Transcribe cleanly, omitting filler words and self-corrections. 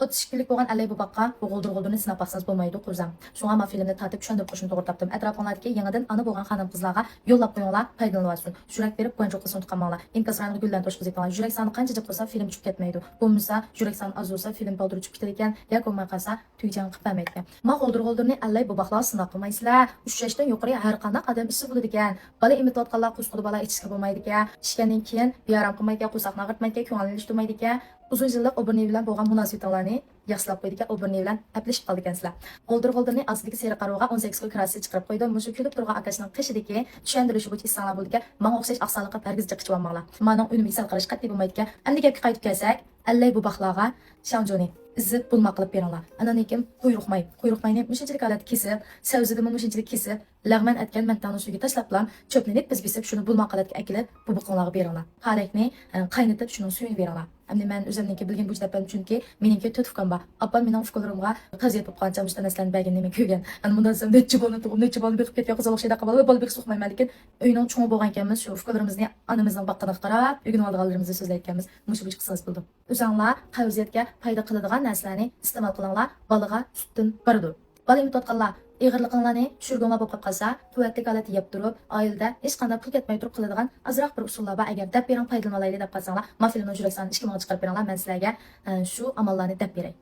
32'lik bo'lgan allay bu boqqa bu g'uldur-g'uldurni sinab baqsangiz bo'lmaydi qo'zam. Shunga men filmni tatib tushundirib qo'shimni to'g'ri topdim. Atrofinglardagi yangidan ana bo'lgan xonim qizlarga yo'llab qo'yinglar, foydalanib yurak berib qo'yinchoq qilsin tutqanmanglar. Inkaslarni gullantirib qo'zaytinglar. Yurak soni qancha jib qilsa film tushib ketmaydi. Bo'lmasa yurak soni az bo'lsa film paldir tushib ketar ekan, yoki bo'lmay qolsa tuyjan qilib bermaydi ekan. Men g'uldur-g'uldurni allay bu boqlar sinab qilmaysizlar. 3 yoshdan yuqori har qanday odam ishi bo'ladi ekan. Bola imitotganlar qo'squdi bola ichishga bo'lmaydi ekan. Ishgandan keyin bearam qilmaydi ekan, qo'saqni ag'ritmaydi ekan, ko'ngilni ishtirmaydi ekan. Uzun yillik o'birni bilan bo'lgan munosabatlarni yaxshilab qo'ydi ekan, o'birni bilan aplashib qoldi ekansizlar. G'uldur-g'uldurni astidagi seri qarog'a 18 ga kirasi chiqarib qo'ydi. Mushu kulib turgan akasining qishidagi tushundirishi bo'yicha issanlar bo'ldi ekan. Men o'xshash aqsonliqqa pargiz jiqchib olmanglar. Mening unimiga sal qarash qat'iy bo'lmaydi ekan. Endi gapga qaytib kelsak, allay bu baxlarga Shanjoni izzat bulma qilib beringlar. Ananikim quyruqmayni mushinchalik holat kesib, savzida mushinchalik kesib, lag'man atgan mantani suvga tashlablar, cho'planib biz bisib shuni bulma qilatga akilib, bu buqonlarga beringlar. Xalaqni qaynatib shuni suyini beringlar. Endi men o'zimniki bilgan bu jabam chunki meningki 4 ukam bor. Appam mening fikrlarimga qaziyat bo'lib qancha mushta narsalarni bergan nima ko'rgan. Ana bundan so'ng necha bolani tug'ib, necha bolani biqib ketgan qizaloq shayda qabul bo'lib suqmayman, lekin uyning cho'ng bo'lgan ekanmiz, shu fikrlarimizni onamizning baqqadan qarab, o'rganib olganlarimizni so'zlayotganmiz. Mushu bir qisas bo'ldi. O'zinglar qavziyatga foyda qiladigan narsalarni iste'mol qilinglar, bolaga sutdan baradi. Bola imtotqanlar ig'irliqlarni tushirganga bo'lib qolsa, quvvatli holatda yeb turib, oilada hech qanday pul ketmay turib qiladigan azroq bir usullar bor. Agar deb bering foydalanalayli deb qolsanglar, ma filmni yurak sonini 2 mingga chiqarib beringlar, men sizlarga shu amallarni deb beray.